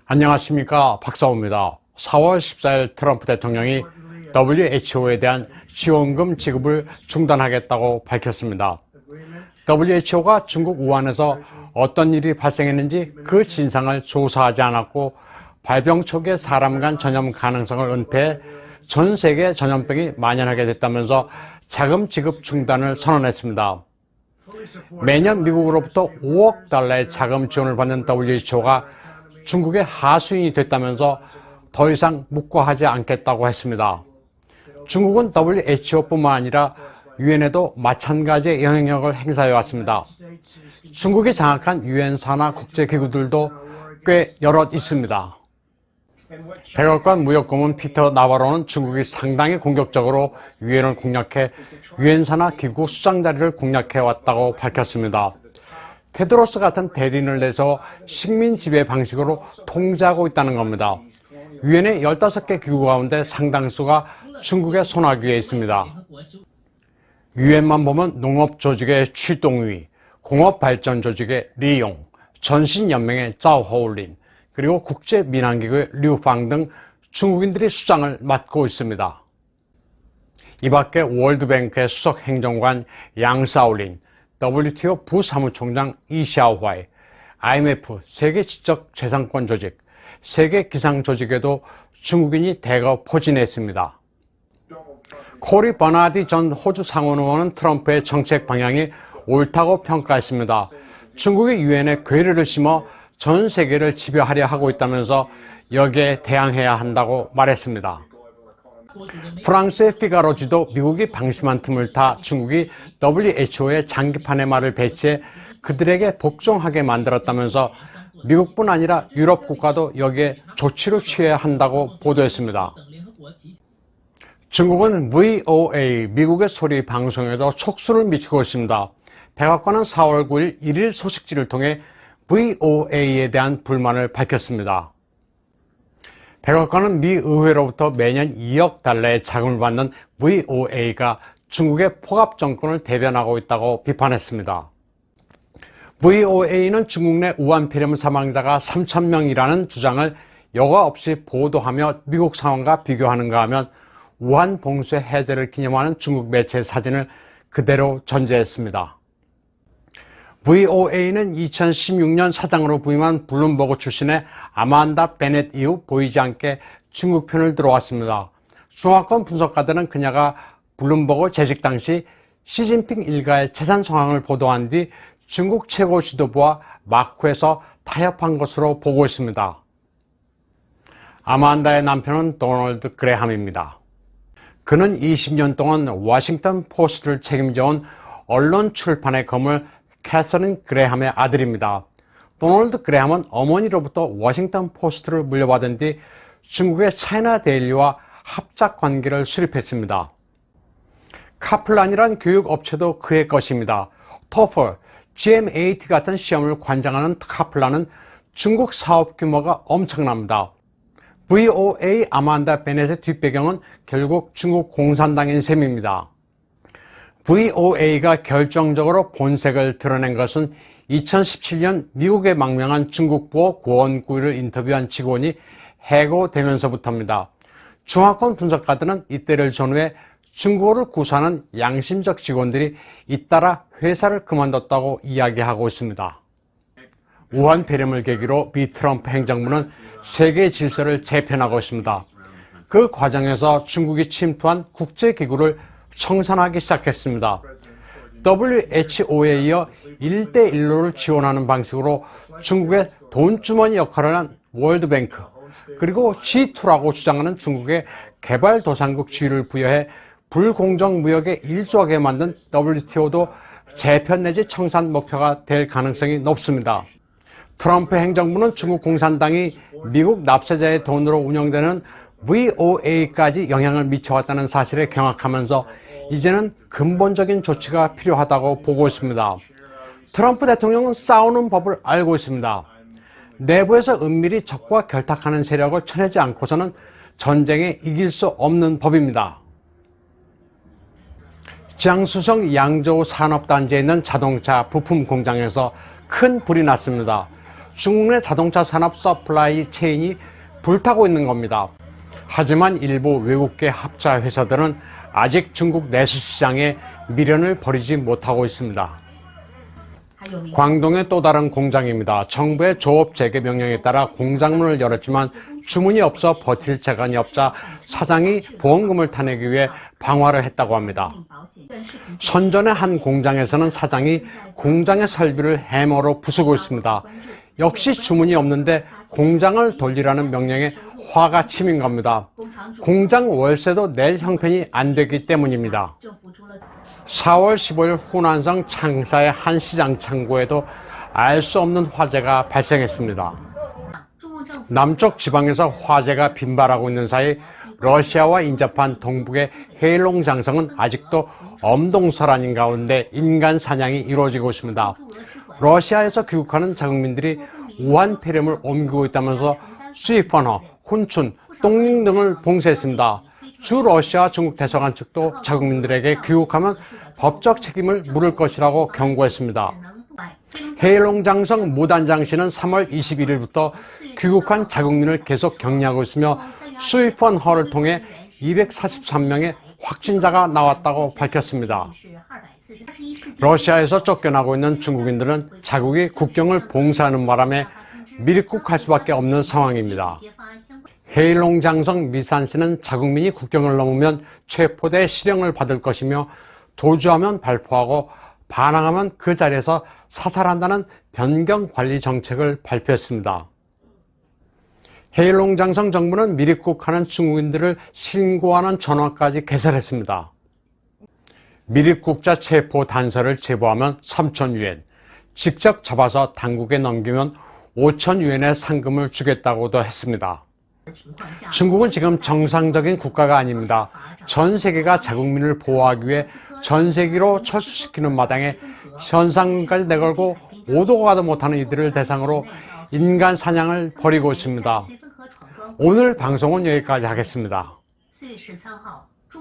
안녕하십니까, 박사오입니다. 4월 14일 트럼프 대통령이 WHO에 대한 지원금 지급을 중단하겠다고 밝혔습니다. WHO가 중국 우한에서 어떤 일이 발생했는지 그 진상을 조사하지 않았고 발병 초기에 사람 간 전염 가능성을 은폐해 전 세계 전염병이 만연하게 됐다면서 자금 지급 중단을 선언했습니다. 매년 미국으로부터 5억 달러의 자금 지원을 받는 WHO가 중국의 하수인이 됐다면서 더 이상 묵과하지 않겠다고 했습니다. 중국은 WHO뿐만 아니라 유엔에도 마찬가지의 영향력을 행사해 왔습니다. 중국이 장악한 유엔 산하 국제기구들도 꽤 여럿 있습니다. 백악관 무역고문 피터 나바로는 중국이 상당히 공격적으로 유엔을 공략해 유엔 산하 기구 수장 자리를 공략해 왔다고 밝혔습니다. 테드로스 같은 대리인을 내서 식민 지배 방식으로 통제하고 있다는 겁니다. 유엔의 15개 기구 가운데 상당수가 중국의 손아귀에 있습니다. 유엔만 보면 농업조직의 취동위, 공업발전조직의 리용, 전신연맹의 짜오허울린, 그리고 국제민항기구의 류팡 등 중국인들이 수장을 맡고 있습니다. 이 밖에 월드뱅크의 수석행정관 양사올린, WTO 부사무총장 이샤오화이, IMF 세계지적재산권조직, 세계기상조직에도 중국인이 대거 포진했습니다. 코리 버나디 전 호주 상원의원은 트럼프의 정책 방향이 옳다고 평가했습니다. 중국이 유엔에 괴뢰를 심어 전 세계를 지배하려 하고 있다면서 여기에 대항해야 한다고 말했습니다. 프랑스의 피가로지도 미국이 방심한 틈을 타 중국이 WHO의 장기판의 말을 배치해 그들에게 복종하게 만들었다면서 미국뿐 아니라 유럽 국가도 여기에 조치를 취해야 한다고 보도했습니다. 중국은 VOA, 미국의 소리 방송에도 촉수를 미치고 있습니다. 백악관은 4월 9일 1일 소식지를 통해 VOA에 대한 불만을 밝혔습니다. 백악관은 미 의회로부터 매년 2억 달러의 자금을 받는 VOA가 중국의 포갑 정권을 대변하고 있다고 비판했습니다. VOA는 중국 내 우한 폐렴 사망자가 3,000명이라는 주장을 여과 없이 보도하며 미국 상황과 비교하는가 하면 우한 봉쇄 해제를 기념하는 중국 매체의 사진을 그대로 전제했습니다. VOA는 2016년 사장으로 부임한 블룸버그 출신의 아만다 베넷 이후 보이지 않게 중국 편을 들어왔습니다. 중화권 분석가들은 그녀가 블룸버그 재직 당시 시진핑 일가의 재산 상황을 보도한 뒤 중국 최고 지도부와 마쿠에서 타협한 것으로 보고 있습니다. 아만다의 남편은 도널드 그레함입니다. 그는 20년 동안 워싱턴 포스트를 책임져온 언론 출판의 거물 캐서린 그레함의 아들입니다. 도널드 그레함은 어머니로부터 워싱턴 포스트를 물려받은 뒤 중국의 차이나 데일리와 합작 관계를 수립했습니다. 카플란이란 교육업체도 그의 것입니다. 토플, GMAT 같은 시험을 관장하는 카플란은 중국 사업 규모가 엄청납니다. VOA 아만다 베넷의 뒷배경은 결국 중국 공산당인 셈입니다. VOA가 결정적으로 본색을 드러낸 것은 2017년 미국에 망명한 중국보 고원구이를 인터뷰한 직원이 해고되면서부터입니다. 중화권 분석가들은 이때를 전후해 중국어를 구사하는 양심적 직원들이 잇따라 회사를 그만뒀다고 이야기하고 있습니다. 우한 폐렴을 계기로 미 트럼프 행정부는 세계 질서를 재편하고 있습니다. 그 과정에서 중국이 침투한 국제기구를 청산하기 시작했습니다. WHO에 이어 1대1로를 지원하는 방식으로 중국의 돈주머니 역할을 한 월드뱅크, 그리고 G2라고 주장하는 중국의 개발도상국 지위를 부여해 불공정 무역에 일조하게 만든 WTO도 재편 내지 청산 목표가 될 가능성이 높습니다. 트럼프 행정부는 중국 공산당이 미국 납세자의 돈으로 운영되는 VOA까지 영향을 미쳐왔다는 사실에 경악하면서 이제는 근본적인 조치가 필요하다고 보고 있습니다. 트럼프 대통령은 싸우는 법을 알고 있습니다. 내부에서 은밀히 적과 결탁하는 세력을 쳐내지 않고서는 전쟁에 이길 수 없는 법입니다. 지앙수성 양저우 산업단지에 있는 자동차 부품 공장에서 큰 불이 났습니다. 중국 내 자동차 산업 서플라이 체인이 불타고 있는 겁니다. 하지만 일부 외국계 합자 회사들은 아직 중국 내수 시장에 미련을 버리지 못하고 있습니다. 광동의 또 다른 공장입니다. 정부의 조업 재개 명령에 따라 공장문을 열었지만 주문이 없어 버틸 재간이 없자 사장이 보험금을 타내기 위해 방화를 했다고 합니다. 선전의 한 공장에서는 사장이 공장의 설비를 해머로 부수고 있습니다. 역시 주문이 없는데 공장을 돌리라는 명령에 화가 치민 겁니다. 공장 월세도 낼 형편이 안 되기 때문입니다. 4월 15일 후난성 창사의 한 시장 창고에도 알 수 없는 화재가 발생했습니다. 남쪽 지방에서 화재가 빈발하고 있는 사이 러시아와 인접한 동북의 헤일롱 장성은 아직도 엄동설안인 가운데 인간 사냥이 이루어지고 있습니다. 러시아에서 귀국하는 자국민들이 우한 폐렴을 옮기고 있다면서 수입헌허, 훈춘, 똥링 등을 봉쇄했습니다. 주 러시아 중국 대사관 측도 자국민들에게 귀국하면 법적 책임을 물을 것이라고 경고했습니다. 헤일롱 장성 무단장 씨는 3월 21일부터 귀국한 자국민을 계속 격리하고 있으며 수입헌허를 통해 243명의 확진자가 나왔다고 밝혔습니다. 러시아에서 쫓겨나고 있는 중국인들은 자국이 국경을 봉쇄하는 바람에 밀입국할 수밖에 없는 상황입니다. 헤일롱 장성 미산 씨는 자국민이 국경을 넘으면 체포돼 실형을 받을 것이며 도주하면 발포하고 반항하면 그 자리에서 사살한다는 변경 관리 정책을 발표했습니다. 헤일롱 장성 정부는 밀입국하는 중국인들을 신고하는 전화까지 개설했습니다. 밀입국자 체포 단서를 제보하면 3,000유엔, 직접 잡아서 당국에 넘기면 5,000유엔의 상금을 주겠다고도 했습니다. 중국은 지금 정상적인 국가가 아닙니다. 전 세계가 자국민을 보호하기 위해 전 세계로 철수시키는 마당에 현상금까지 내걸고 오도 가도 못하는 이들을 대상으로 인간 사냥을 벌이고 있습니다. 오늘 방송은 여기까지 하겠습니다.